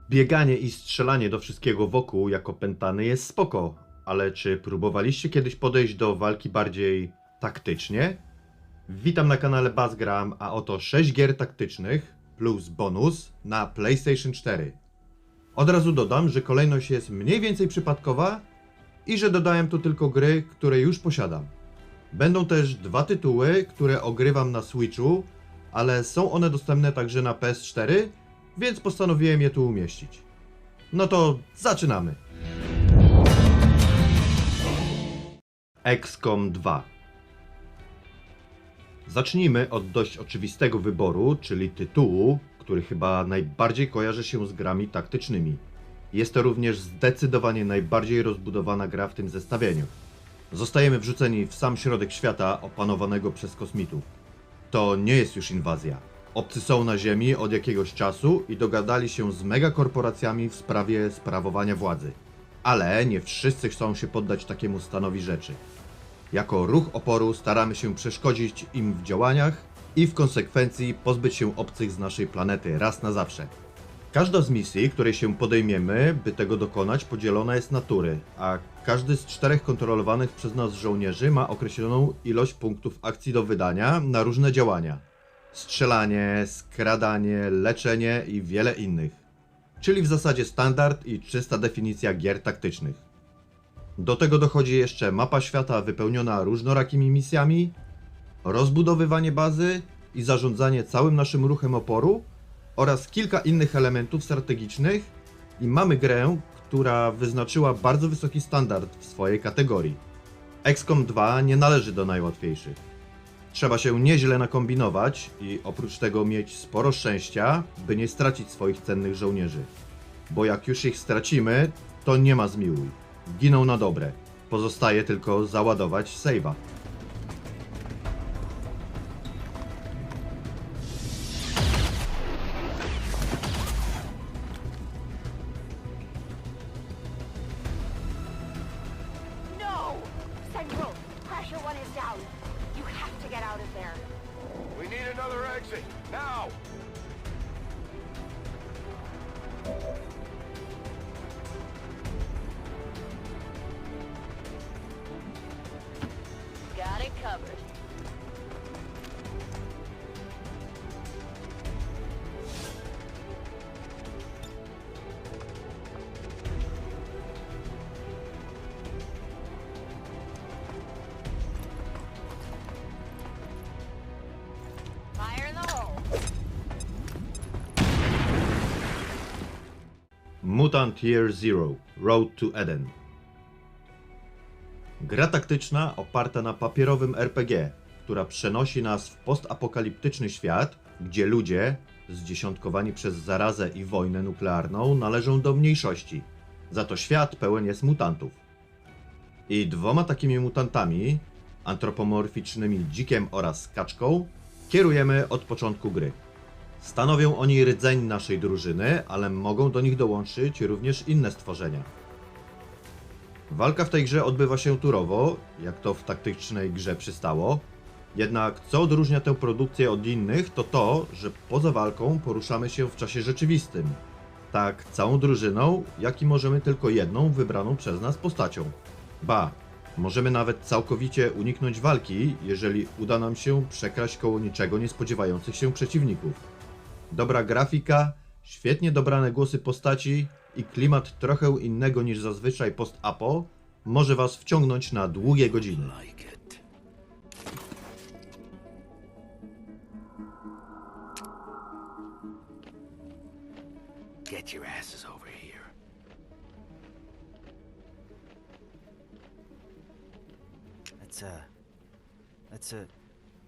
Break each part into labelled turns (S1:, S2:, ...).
S1: Bieganie i strzelanie do wszystkiego wokół jako pętany jest spoko, ale czy próbowaliście kiedyś podejść do walki bardziej taktycznie? Witam na kanale Bassgram, a oto 6 gier taktycznych plus bonus na PlayStation 4. Od razu dodam, że kolejność jest mniej więcej przypadkowa i że dodałem tu tylko gry, które już posiadam. Będą też dwa tytuły, które ogrywam na Switchu, ale są one dostępne także na PS4, więc postanowiłem je tu umieścić. No to zaczynamy! XCOM 2. Zacznijmy od dość oczywistego wyboru, czyli tytułu, który chyba najbardziej kojarzy się z grami taktycznymi. Jest to również zdecydowanie najbardziej rozbudowana gra w tym zestawieniu. Zostajemy wrzuceni w sam środek świata opanowanego przez kosmitów. To nie jest już inwazja. Obcy są na Ziemi od jakiegoś czasu i dogadali się z megakorporacjami w sprawie sprawowania władzy. Ale nie wszyscy chcą się poddać takiemu stanowi rzeczy. Jako ruch oporu staramy się przeszkodzić im w działaniach i w konsekwencji pozbyć się obcych z naszej planety raz na zawsze. Każda z misji, której się podejmiemy, by tego dokonać, podzielona jest na tury, a każdy z 4 kontrolowanych przez nas żołnierzy ma określoną ilość punktów akcji do wydania na różne działania. Strzelanie, skradanie, leczenie i wiele innych. Czyli w zasadzie standard i czysta definicja gier taktycznych. Do tego dochodzi jeszcze mapa świata wypełniona różnorakimi misjami, rozbudowywanie bazy i zarządzanie całym naszym ruchem oporu oraz kilka innych elementów strategicznych i mamy grę, która wyznaczyła bardzo wysoki standard w swojej kategorii. XCOM 2 nie należy do najłatwiejszych. Trzeba się nieźle nakombinować i oprócz tego mieć sporo szczęścia, by nie stracić swoich cennych żołnierzy. Bo jak już ich stracimy, to nie ma zmiłuj. Giną na dobre. Pozostaje tylko załadować save'a.
S2: No! Central, pressure one is down. You have to get out of there.
S3: We need another exit, now!
S2: Got it covered. Fire in the hole.
S1: Mutant Year Zero – Road to Eden. Gra taktyczna oparta na papierowym RPG, która przenosi nas w postapokaliptyczny świat, gdzie ludzie, zdziesiątkowani przez zarazę i wojnę nuklearną, należą do mniejszości. Za to świat pełen jest mutantów. I dwoma takimi mutantami, antropomorficznymi dzikiem oraz kaczką, kierujemy od początku gry. Stanowią oni rdzeń naszej drużyny, ale mogą do nich dołączyć również inne stworzenia. Walka w tej grze odbywa się turowo, jak to w taktycznej grze przystało. Jednak co odróżnia tę produkcję od innych, to to, że poza walką poruszamy się w czasie rzeczywistym. Tak całą drużyną, jak i możemy tylko jedną wybraną przez nas postacią. Ba, możemy nawet całkowicie uniknąć walki, jeżeli uda nam się przekraść koło niczego niespodziewających się przeciwników. Dobra grafika, świetnie dobrane głosy postaci i klimat trochę innego niż zazwyczaj post-apo może was wciągnąć na długie godziny.
S3: Get your asses over here.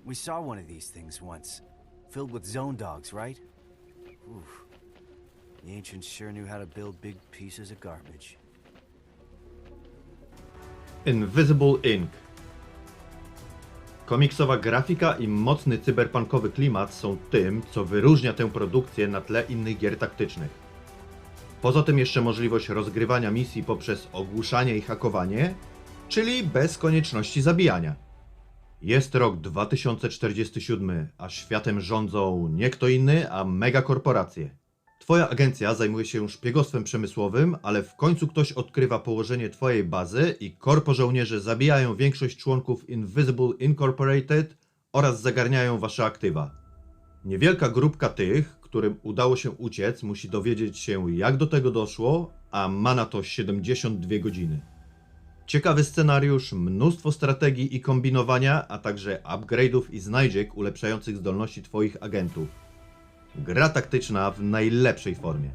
S4: We saw one of these things once. Filled with zone dogs, right? Oof. The ancients sure knew how to build big pieces of garbage.
S1: Invisible Ink. Komiksowa grafika i mocny cyberpunkowy klimat są tym, co wyróżnia tę produkcję na tle innych gier taktycznych. Poza tym jeszcze możliwość rozgrywania misji poprzez ogłuszanie i hakowanie, czyli bez konieczności zabijania. Jest rok 2047, a światem rządzą nie kto inny, a megakorporacje. Twoja agencja zajmuje się szpiegostwem przemysłowym, ale w końcu ktoś odkrywa położenie twojej bazy i korpo żołnierze zabijają większość członków Invisible Incorporated oraz zagarniają wasze aktywa. Niewielka grupka tych, którym udało się uciec, musi dowiedzieć się, jak do tego doszło, a ma na to 72 godziny. Ciekawy scenariusz, mnóstwo strategii i kombinowania, a także upgrade'ów i znajdziek ulepszających zdolności twoich agentów. Gra taktyczna w najlepszej formie.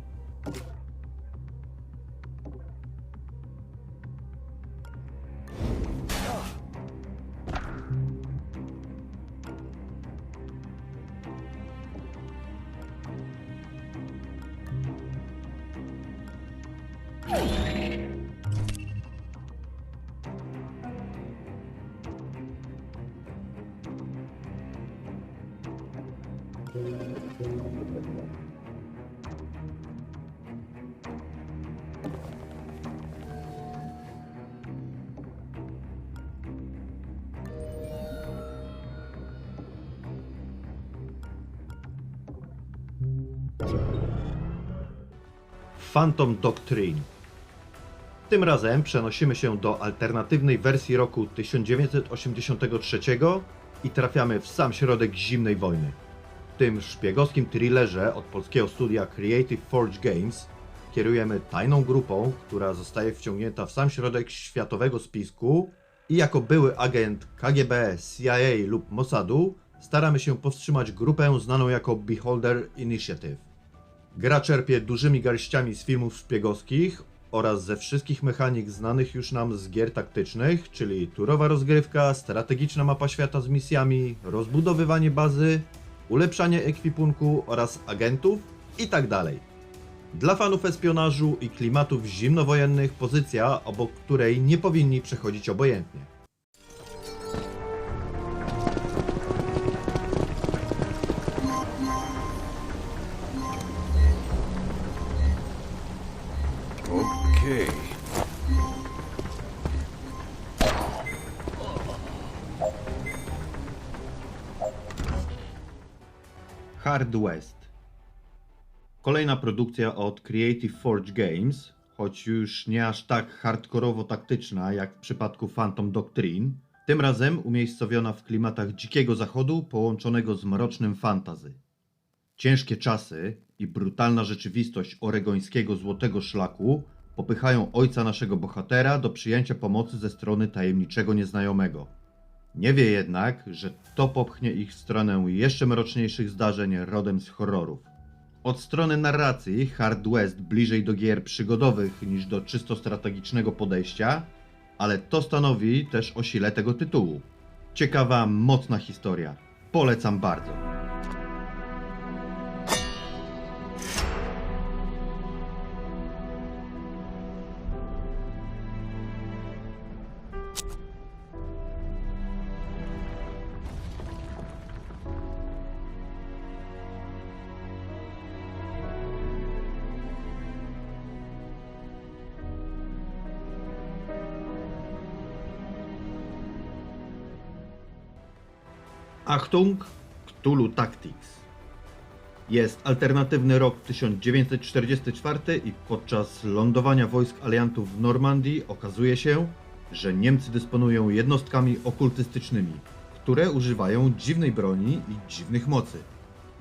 S1: Phantom Doctrine. Tym razem przenosimy się do alternatywnej wersji roku 1983 i trafiamy w sam środek zimnej wojny. W tym szpiegowskim thrillerze od polskiego studia Creative Forge Games kierujemy tajną grupą, która zostaje wciągnięta w sam środek światowego spisku i jako były agent KGB, CIA lub Mossadu staramy się powstrzymać grupę znaną jako Beholder Initiative. Gra czerpie dużymi garściami z filmów szpiegowskich oraz ze wszystkich mechanik znanych już nam z gier taktycznych, czyli turowa rozgrywka, strategiczna mapa świata z misjami, rozbudowywanie bazy, ulepszanie ekwipunku oraz agentów itd. Dla fanów espionażu i klimatów zimnowojennych pozycja, obok której nie powinni przechodzić obojętnie.
S3: Okay.
S1: Hard West. Kolejna produkcja od Creative Forge Games, choć już nie aż tak hardkorowo taktyczna jak w przypadku Phantom Doctrine, tym razem umiejscowiona w klimatach dzikiego zachodu połączonego z mrocznym fantasy. Ciężkie czasy i brutalna rzeczywistość oregońskiego Złotego Szlaku popychają ojca naszego bohatera do przyjęcia pomocy ze strony tajemniczego nieznajomego. Nie wie jednak, że to popchnie ich w stronę jeszcze mroczniejszych zdarzeń rodem z horrorów. Od strony narracji Hard West bliżej do gier przygodowych niż do czysto strategicznego podejścia, ale to stanowi też o sile tego tytułu. Ciekawa, mocna historia. Polecam bardzo. Achtung, Cthulhu Tactics. Jest alternatywny rok 1944 i podczas lądowania wojsk aliantów w Normandii okazuje się, że Niemcy dysponują jednostkami okultystycznymi, które używają dziwnej broni i dziwnych mocy.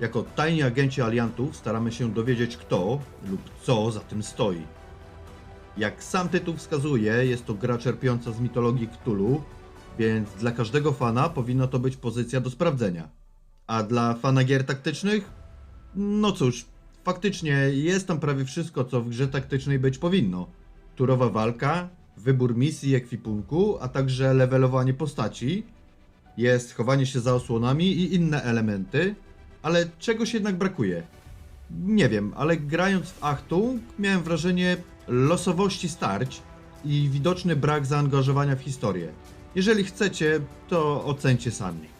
S1: Jako tajni agenci aliantów staramy się dowiedzieć, kto lub co za tym stoi. Jak sam tytuł wskazuje, jest to gra czerpiąca z mitologii Cthulhu, więc dla każdego fana powinna to być pozycja do sprawdzenia. A dla fana gier taktycznych? No cóż, faktycznie jest tam prawie wszystko, co w grze taktycznej być powinno. Turowa walka, wybór misji i ekwipunku, a także levelowanie postaci. Jest chowanie się za osłonami i inne elementy, ale czegoś jednak brakuje. Nie wiem, ale grając w Achtung miałem wrażenie losowości starć i widoczny brak zaangażowania w historię. Jeżeli chcecie, to ocencie sami.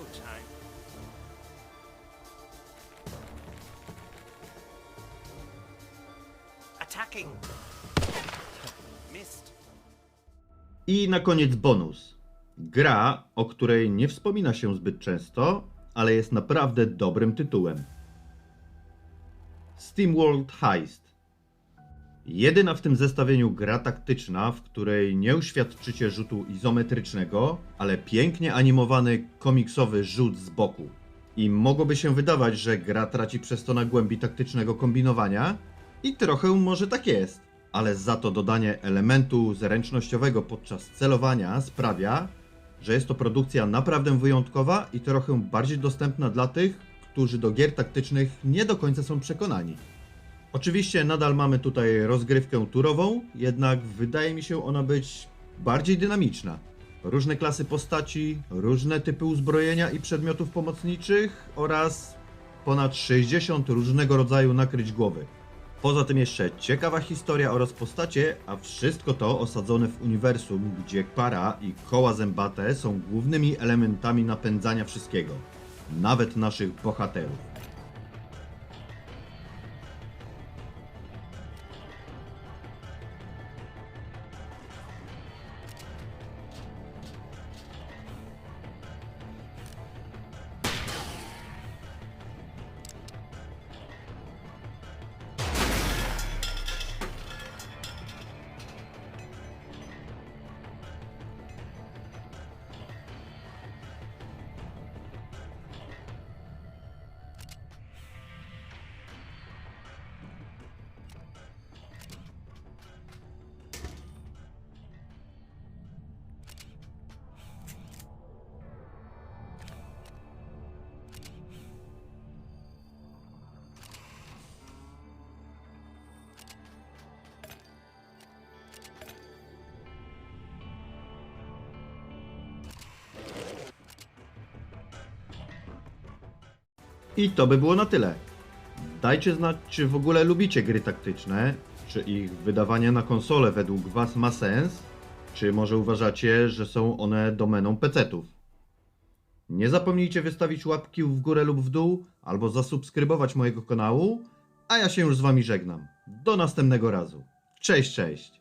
S5: time. Attacking. Missed.
S1: I na koniec bonus. Gra, o której nie wspomina się zbyt często, ale jest naprawdę dobrym tytułem. SteamWorld Heist. Jedyna w tym zestawieniu gra taktyczna, w której nie uświadczycie rzutu izometrycznego, ale pięknie animowany komiksowy rzut z boku. I mogłoby się wydawać, że gra traci przez to na głębi taktycznego kombinowania i trochę może tak jest, ale za to dodanie elementu zręcznościowego podczas celowania sprawia, że jest to produkcja naprawdę wyjątkowa i trochę bardziej dostępna dla tych, którzy do gier taktycznych nie do końca są przekonani. Oczywiście nadal mamy tutaj rozgrywkę turową, jednak wydaje mi się ona być bardziej dynamiczna. Różne klasy postaci, różne typy uzbrojenia i przedmiotów pomocniczych oraz ponad 60 różnego rodzaju nakryć głowy. Poza tym jeszcze ciekawa historia oraz postacie, a wszystko to osadzone w uniwersum, gdzie para i koła zębate są głównymi elementami napędzania wszystkiego, nawet naszych bohaterów. I to by było na tyle. Dajcie znać, czy w ogóle lubicie gry taktyczne, czy ich wydawanie na konsolę według Was ma sens, czy może uważacie, że są one domeną PC-ów. Nie zapomnijcie wystawić łapki w górę lub w dół, albo zasubskrybować mojego kanału, a ja się już z Wami żegnam. Do następnego razu. Cześć, cześć!